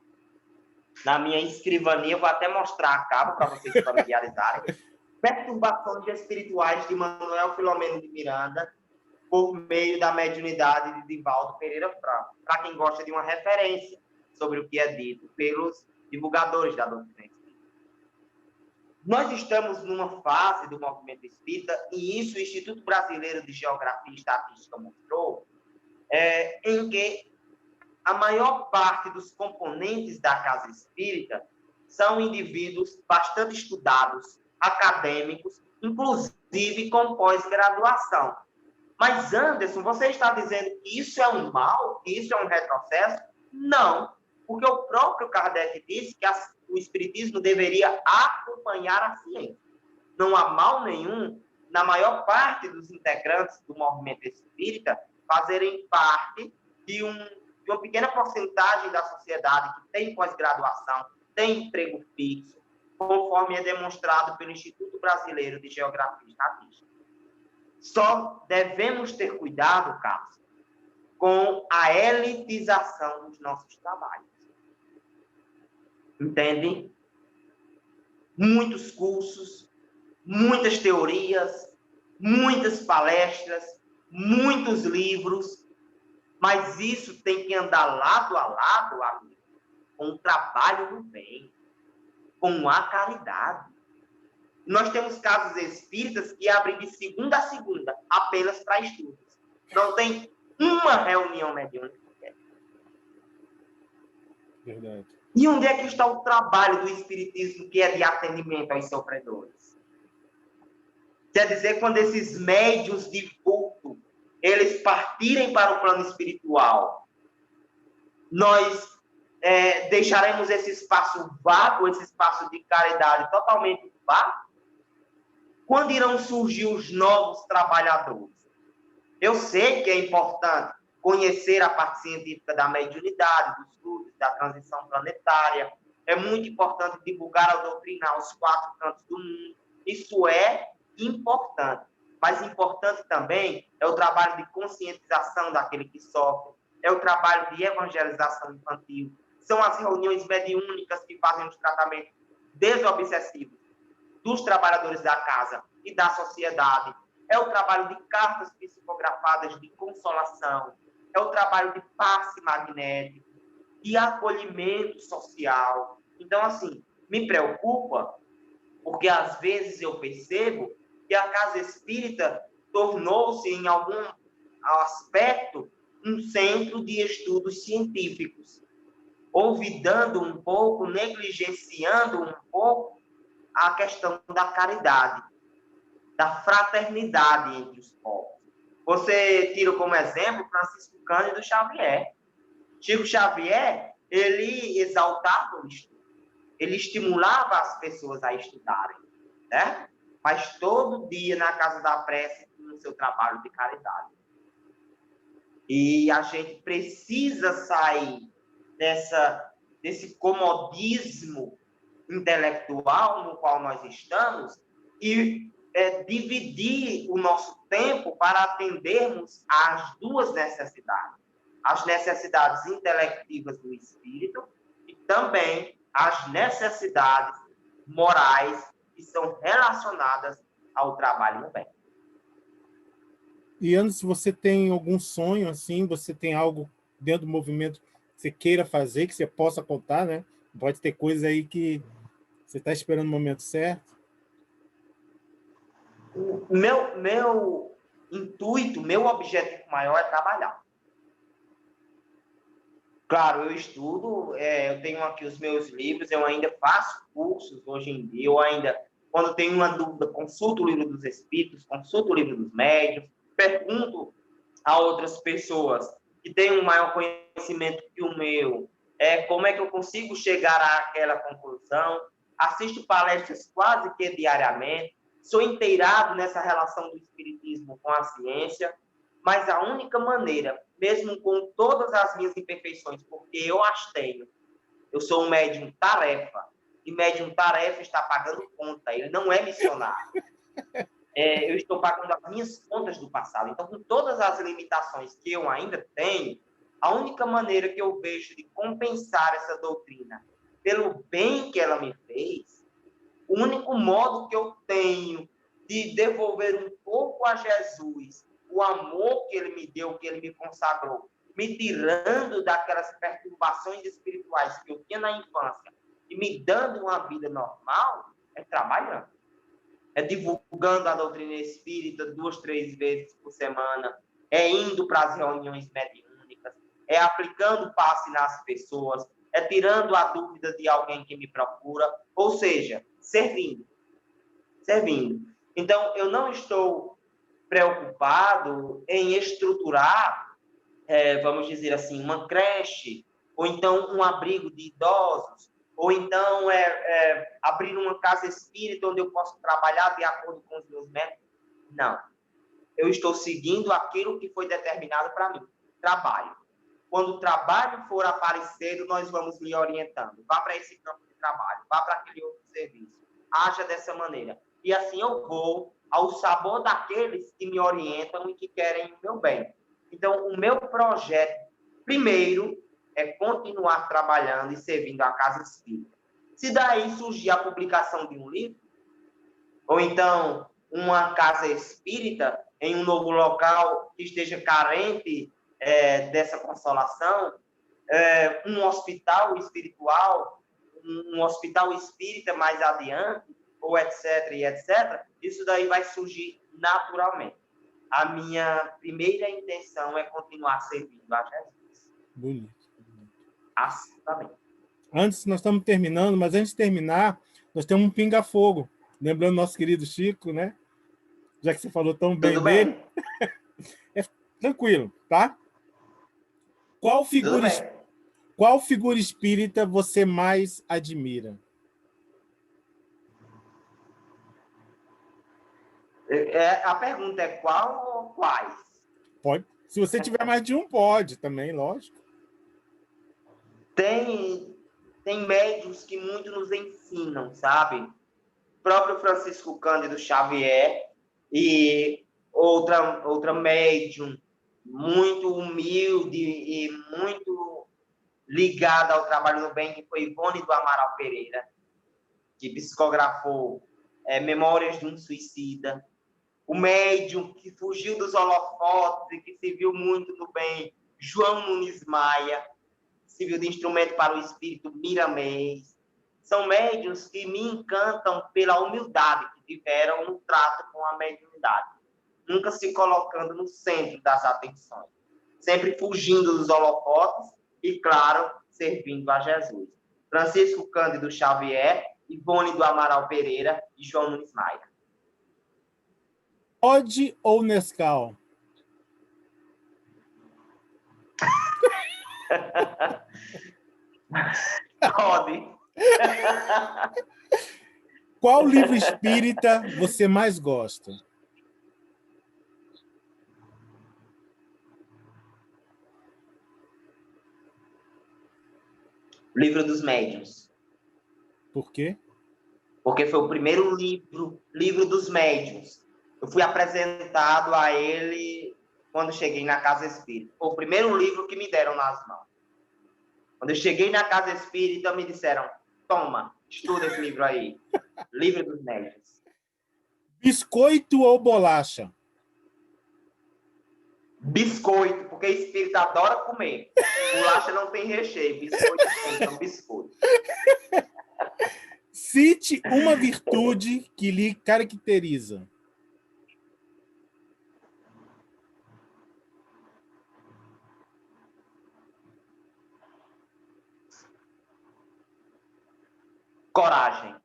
Na minha escrivania, eu vou até mostrar a capa para vocês se familiarizarem. Perturbações espirituais de Manuel Filomeno de Miranda, por meio da mediunidade de Divaldo Pereira Franco, para quem gosta de uma referência sobre o que é dito pelos divulgadores da doutrina espírita. Nós estamos numa fase do movimento espírita, e isso o Instituto Brasileiro de Geografia e Estatística mostrou, em que a maior parte dos componentes da casa espírita são indivíduos bastante estudados, acadêmicos, inclusive com pós-graduação. Mas, Anderson, você está dizendo que isso é um mal, que isso é um retrocesso? Não, porque o próprio Kardec disse que o espiritismo deveria acompanhar a ciência. Não há mal nenhum na maior parte dos integrantes do movimento espírita fazerem parte de uma pequena porcentagem da sociedade que tem pós-graduação, tem emprego fixo, conforme é demonstrado pelo Instituto Brasileiro de Geografia e Estatística. Só devemos ter cuidado, Carlos, com a elitização dos nossos trabalhos. Entende? Muitos cursos, muitas teorias, muitas palestras, muitos livros, mas isso tem que andar lado a lado, amigo, com o trabalho do bem, com a caridade. Nós temos casos espíritas que abrem de segunda a segunda, apenas para estudos. Não tem uma reunião mediúnica. Verdade. E onde é que está o trabalho do espiritismo, que é de atendimento aos sofredores? Quer dizer, quando esses médiuns de culto, eles partirem para o plano espiritual, nós deixaremos esse espaço vago, esse espaço de caridade totalmente vago? Quando irão surgir os novos trabalhadores? Eu sei que é importante conhecer a parte científica da mediunidade, dos estudos, da transição planetária. É muito importante divulgar a doutrina aos 4 cantos do mundo. Isso é importante. Mas importante também é o trabalho de conscientização daquele que sofre, é o trabalho de evangelização infantil, são as reuniões mediúnicas que fazem os tratamentos desobsessivos dos trabalhadores da casa e da sociedade, é o trabalho de cartas psicografadas de consolação, é o trabalho de passe magnético, de acolhimento social. Então, assim, me preocupa, porque às vezes eu percebo que a casa espírita tornou-se, em algum aspecto, um centro de estudos científicos, olvidando um pouco, negligenciando um pouco a questão da caridade, da fraternidade entre os povos. Você tira como exemplo Francisco Cândido Xavier. Chico Xavier, ele exaltava o estudo. Ele estimulava as pessoas a estudarem, né? Mas todo dia na casa da prece tinha o seu trabalho de caridade. E a gente precisa sair desse comodismo intelectual no qual nós estamos e dividir o nosso tempo para atendermos às duas necessidades. As necessidades intelectivas do espírito e também as necessidades morais que são relacionadas ao trabalho no bem. E antes, você tem algum sonho, assim? Você tem algo dentro do movimento que você queira fazer, que você possa contar, né? Pode ter coisa aí que você está esperando o momento certo. Meu intuito, meu objetivo maior é trabalhar. Claro, eu estudo, eu tenho aqui os meus livros, eu ainda faço cursos hoje em dia, eu ainda, quando tenho uma dúvida, consulto o livro dos Espíritos, consulto o livro dos Médiuns, pergunto a outras pessoas que têm um maior conhecimento que o meu, como é que eu consigo chegar àquela conclusão, assisto palestras quase que diariamente, sou inteirado nessa relação do Espiritismo com a ciência, mas a única maneira, mesmo com todas as minhas imperfeições, porque eu as tenho, eu sou um médium tarefa, e médium tarefa está pagando conta, ele não é missionário. Eu estou pagando as minhas contas do passado. Então, com todas as limitações que eu ainda tenho, a única maneira que eu vejo de compensar essa doutrina pelo bem que ela me fez, o único modo que eu tenho de devolver um pouco a Jesus o amor que ele me deu, que ele me consagrou, me tirando daquelas perturbações espirituais que eu tinha na infância e me dando uma vida normal, é trabalhando. É divulgando a doutrina espírita 2, 3 vezes por semana, é indo para as reuniões mediúnicas, é aplicando passe nas pessoas, é tirando a dúvida de alguém que me procura, ou seja, servindo. Então, eu não estou preocupado em estruturar, vamos dizer assim, uma creche, ou então um abrigo de idosos, ou então abrir uma casa espírita onde eu posso trabalhar de acordo com os meus métodos. Não. Eu estou seguindo aquilo que foi determinado para mim. Trabalho. Quando o trabalho for aparecido, nós vamos lhe orientando. Vá para esse campo de trabalho, vá para aquele outro serviço. Haja dessa maneira. E assim eu vou ao sabor daqueles que me orientam e que querem o meu bem. Então, o meu projeto, primeiro, é continuar trabalhando e servindo a casa espírita. Se daí surgir a publicação de um livro, ou então uma casa espírita em um novo local que esteja carente dessa consolação, um hospital espiritual, um hospital espírita mais adiante, ou etc, e etc, isso daí vai surgir naturalmente. A minha primeira intenção é continuar servindo a Jesus. Bonito. Assim também. Nós estamos terminando, mas antes de terminar, nós temos um pinga-fogo. Lembrando nosso querido Chico, né? Já que você falou tão bem dele. Tranquilo, tá? Qual figura espírita você mais admira? A pergunta é qual ou quais? Pode. Se você tiver mais de um, pode também, lógico. Tem médiuns que muito nos ensinam, sabe? O próprio Francisco Cândido Xavier e outra médium muito humilde e muito ligada ao trabalho no bem, que foi Ivone do Amaral Pereira, que psicografou Memórias de um Suicida. O médium que fugiu dos holofotes e que se viu muito no bem, João Nunes Maia, se viu de instrumento para o espírito Miramês. São médiuns que me encantam pela humildade que tiveram no trato com a mediunidade, nunca se colocando no centro das atenções, sempre fugindo dos holofotes e, claro, servindo a Jesus. Francisco Cândido Xavier, Ivone do Amaral Pereira e João Nunes Maia. Todd ou Nescau? Pode. Qual livro espírita você mais gosta? Livro dos Médiuns. Por quê? Porque foi o primeiro livro dos médiuns. Eu fui apresentado a ele quando cheguei na Casa Espírita. Foi o primeiro livro que me deram nas mãos. Quando eu cheguei na Casa Espírita, me disseram, toma, estuda esse livro aí. Livro dos Médiuns. Biscoito ou bolacha? Biscoito, porque espírita adora comer. Bolacha não tem recheio, biscoito tem, então biscoito. Cite uma virtude que lhe caracteriza. Coragem.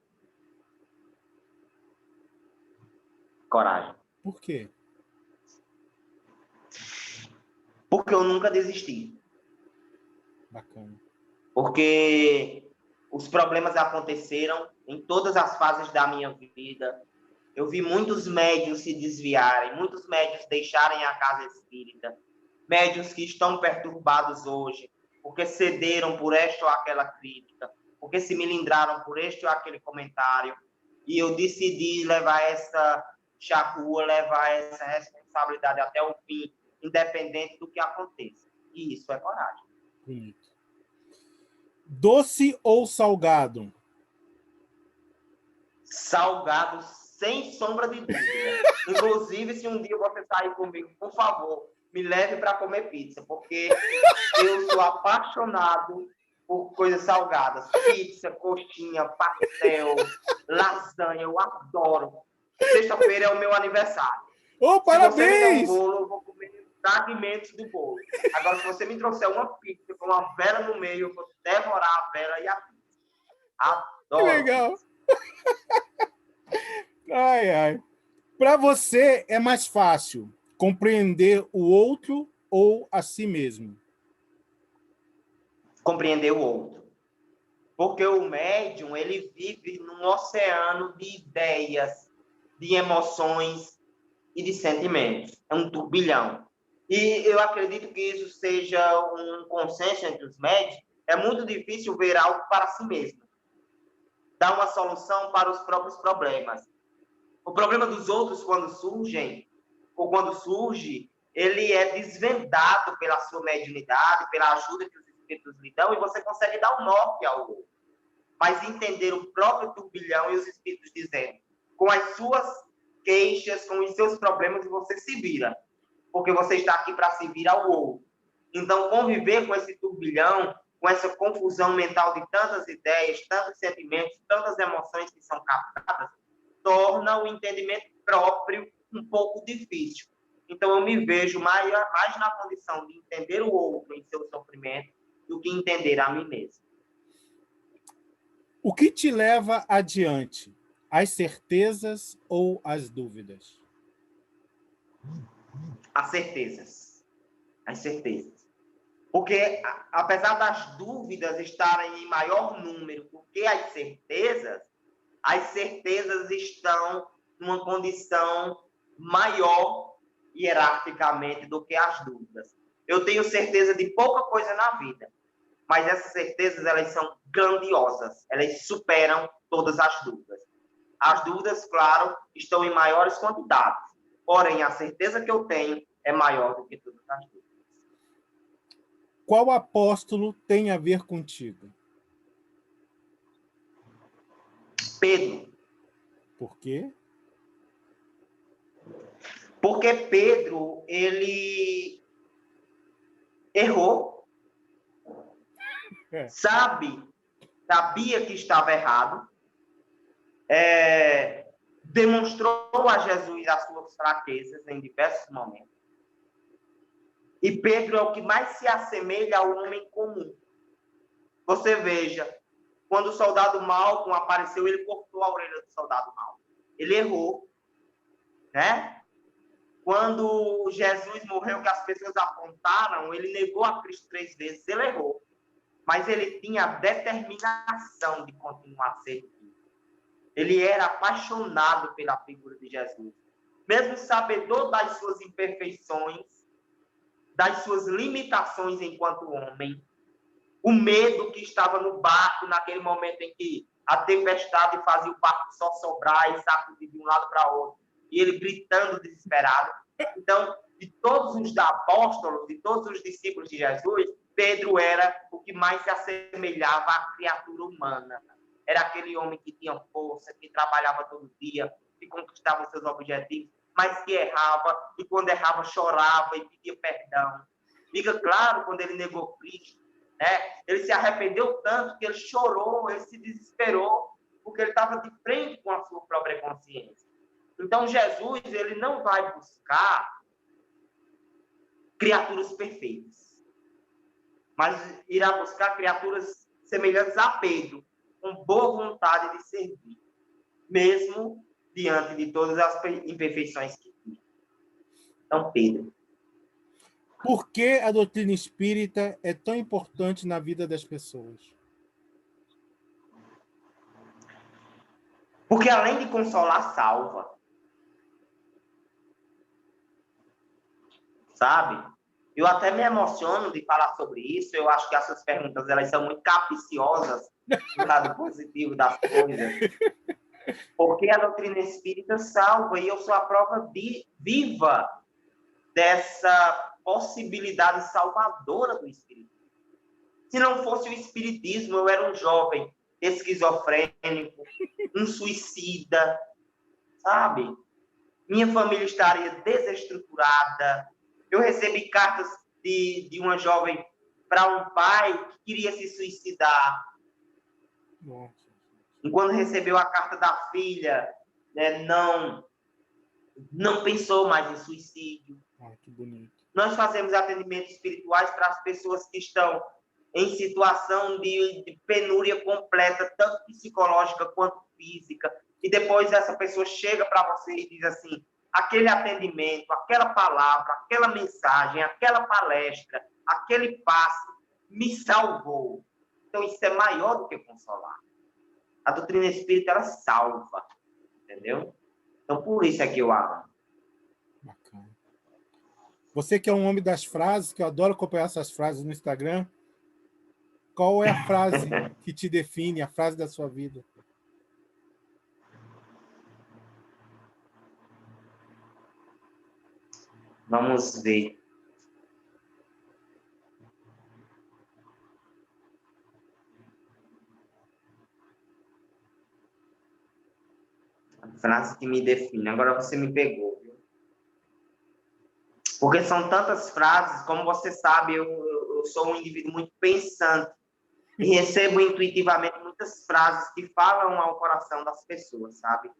Coragem. Por quê? Porque eu nunca desisti. Bacana. Porque os problemas aconteceram em todas as fases da minha vida. Eu vi muitos médiuns se desviarem, muitos médiuns deixarem a casa espírita, médiuns que estão perturbados hoje, porque cederam por esta ou aquela crítica, porque se melindraram por este ou aquele comentário. E eu decidi levar essa charrua, levar essa responsabilidade até o fim, independente do que aconteça. E isso é coragem. Bonito. Doce ou salgado? Salgado, sem sombra de dúvida. Inclusive, se um dia você sair comigo, por favor, me leve para comer pizza, porque eu sou apaixonado por coisas salgadas. Pizza, coxinha, pastel, lasanha, eu adoro. Sexta-feira é o meu aniversário. Oh, parabéns! Se você me der um bolo, eu vou comer fragmentos do bolo. Agora, se você me trouxer uma pizza com uma vela no meio, eu vou devorar a vela e a pizza. Adoro. Que legal! Ai, ai. Para você é mais fácil compreender o outro ou a si mesmo? Compreender o outro. Porque o médium, ele vive num oceano de ideias, de emoções e de sentimentos. É um turbilhão. E eu acredito que isso seja um consenso entre os médios. É muito difícil ver algo para si mesmo. Dar uma solução para os próprios problemas. O problema dos outros, quando surgem, ou quando surge, ele é desvendado pela sua mediunidade, pela ajuda que os espíritos lhe dão, e você consegue dar um norte ao outro. Mas entender o próprio turbilhão e os espíritos dizendo, com as suas queixas, com os seus problemas, você se vira. Porque você está aqui para se vir ao outro. Então, conviver com esse turbilhão, com essa confusão mental de tantas ideias, tantos sentimentos, tantas emoções que são captadas, torna o entendimento próprio um pouco difícil. Então, eu me vejo mais na condição de entender o outro em seu sofrimento do que entender a mim mesmo. O que te leva adiante? As certezas ou as dúvidas? As certezas. As certezas. Porque, apesar das dúvidas estarem em maior número do que as certezas estão numa condição maior hierarquicamente do que as dúvidas. Eu tenho certeza de pouca coisa na vida, mas essas certezas, elas são grandiosas, elas superam todas as dúvidas. As dúvidas, claro, estão em maiores quantidades, porém, a certeza que eu tenho é maior do que todas as dúvidas. Qual apóstolo tem a ver contigo? Pedro. Por quê? Porque Pedro, ele errou, sabia que estava errado, demonstrou a Jesus as suas fraquezas em diversos momentos. E Pedro é o que mais se assemelha ao homem comum. Você veja, quando o soldado Malcolm apareceu, ele cortou a orelha do soldado Malcolm. Ele errou, né? Quando Jesus morreu, que as pessoas apontaram, ele negou a Cristo 3 vezes, ele errou. Mas ele tinha a determinação de continuar servindo. Ele era apaixonado pela figura de Jesus. Mesmo sabedor das suas imperfeições, das suas limitações enquanto homem, o medo que estava no barco naquele momento em que a tempestade fazia o barco só sobrar e sacudir de um lado para outro, e ele gritando desesperado. Então, de todos os apóstolos, de todos os discípulos de Jesus, Pedro era o que mais se assemelhava à criatura humana. Era aquele homem que tinha força, que trabalhava todo dia, que conquistava os seus objetivos, mas que errava, e quando errava chorava e pedia perdão. Fica claro quando ele negou Cristo, né? Ele se arrependeu tanto que ele chorou, ele se desesperou, porque ele estava de frente com a sua própria consciência. Então, Jesus, ele não vai buscar criaturas perfeitas, mas irá buscar criaturas semelhantes a Pedro, com boa vontade de servir, mesmo diante de todas as imperfeições que tinha. Então, Pedro. Por que a doutrina espírita é tão importante na vida das pessoas? Porque além de consolar, salva. Sabe? Eu até me emociono de falar sobre isso. Eu acho que essas perguntas elas são muito capciosas do lado positivo das coisas. Porque a doutrina espírita salva, e eu sou a prova viva dessa possibilidade salvadora do espiritismo. Se não fosse o espiritismo, eu era um jovem esquizofrênico, um suicida, sabe? Minha família estaria desestruturada. Eu recebi cartas de uma jovem para um pai que queria se suicidar. Nossa. E quando recebeu a carta da filha, né, não pensou mais em suicídio. Que bonito. Nós fazemos atendimentos espirituais para as pessoas que estão em situação de penúria completa, tanto psicológica quanto física. E depois essa pessoa chega para você e diz assim, aquele atendimento, aquela palavra, aquela mensagem, aquela palestra, aquele passe me salvou. Então isso é maior do que consolar. A doutrina espírita, ela salva. Entendeu? Então por isso é que eu amo. Bacana. Você que é um homem das frases, que eu adoro acompanhar essas frases no Instagram, qual é a frase que te define, a frase da sua vida? Vamos ver. A frase que me define. Agora você me pegou. Viu? Porque são tantas frases, como você sabe, eu sou um indivíduo muito pensante. E recebo intuitivamente muitas frases que falam ao coração das pessoas, sabe?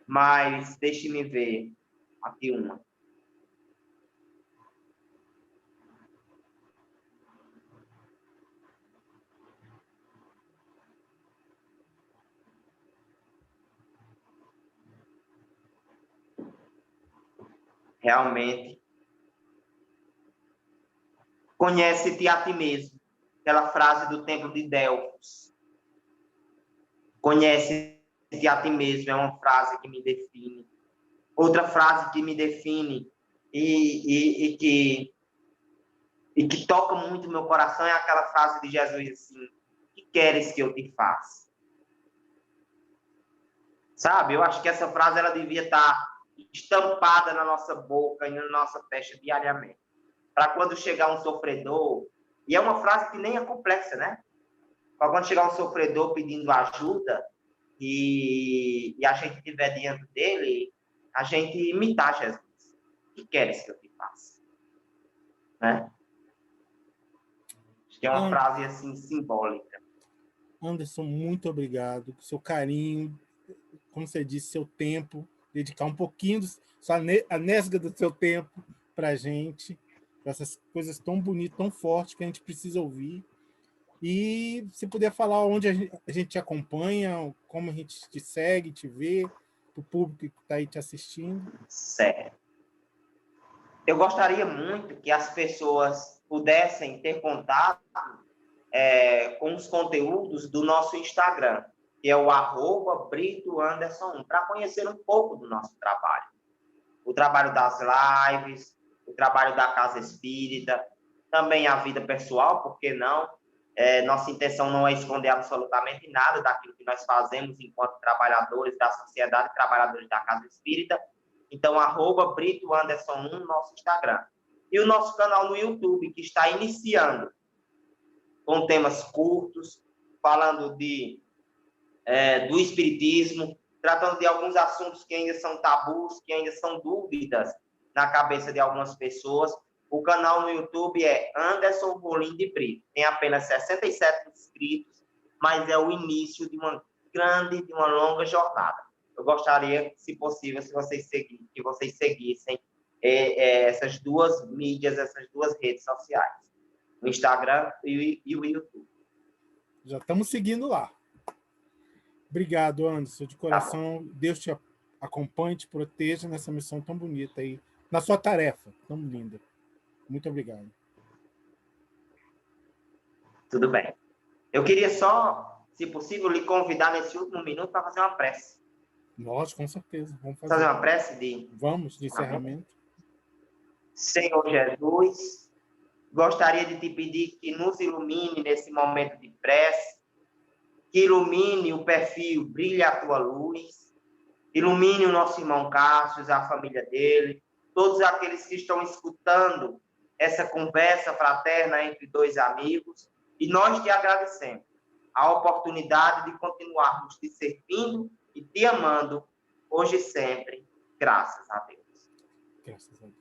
Mas deixe-me ver aqui uma. Realmente. Conhece-te a ti mesmo. Aquela frase do templo de Delfos. Conhece-te a ti mesmo é uma frase que me define. Outra frase que me define e que toca muito o meu coração é aquela frase de Jesus assim, que queres que eu te faça? Sabe? Eu acho que essa frase ela devia estar estampada na nossa boca e na nossa testa diariamente. Para quando chegar um sofredor, e é uma frase que nem é complexa, né? Para quando chegar um sofredor pedindo ajuda e a gente estiver diante dele, a gente imitar Jesus. O que queres que eu te faça? Né? Acho que é uma frase assim simbólica. Anderson, muito obrigado. Seu carinho, como você disse, seu tempo, dedicar um pouquinho, a nesga do seu tempo para a gente, para essas coisas tão bonitas, tão fortes que a gente precisa ouvir. E se puder falar onde a gente te acompanha, como a gente te segue, te vê, para o público que está aí te assistindo. Certo. eu gostaria muito que as pessoas pudessem ter contato com os conteúdos do nosso Instagram, que é o @BritoAnderson1, para conhecer um pouco do nosso trabalho. O trabalho das lives, o trabalho da Casa Espírita, também a vida pessoal, por que não? Nossa intenção não é esconder absolutamente nada daquilo que nós fazemos enquanto trabalhadores da sociedade, trabalhadores da Casa Espírita. Então, @BritoAnderson1 no nosso Instagram. E o nosso canal no YouTube, que está iniciando, com temas curtos, falando do espiritismo, tratando de alguns assuntos que ainda são tabus, que ainda são dúvidas na cabeça de algumas pessoas. O canal no YouTube é Anderson Rolim de Brito. Tem apenas 67 inscritos, mas é o início de uma longa jornada. Eu gostaria, se possível, que vocês seguissem essas duas mídias, essas duas redes sociais, o Instagram e o YouTube. Já estamos seguindo lá. Obrigado, Anderson, de coração. Tá. Deus te acompanhe, te proteja nessa missão tão bonita aí, na sua tarefa tão linda. Muito obrigado. Tudo bem. Eu queria só, se possível, lhe convidar nesse último minuto para fazer uma prece. Nós, com certeza. Vamos fazer uma prece de encerramento. Senhor Jesus, gostaria de te pedir que nos ilumine nesse momento de prece, que ilumine o perfil Brilha a Tua Luz, ilumine o nosso irmão Cássio, a família dele, todos aqueles que estão escutando essa conversa fraterna entre dois amigos, e nós te agradecemos a oportunidade de continuarmos te servindo e te amando, hoje e sempre, graças a Deus. Graças a Deus.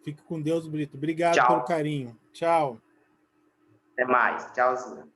Fique com Deus, Brito. Obrigado pelo carinho. Tchau. Até mais. Tchauzinho.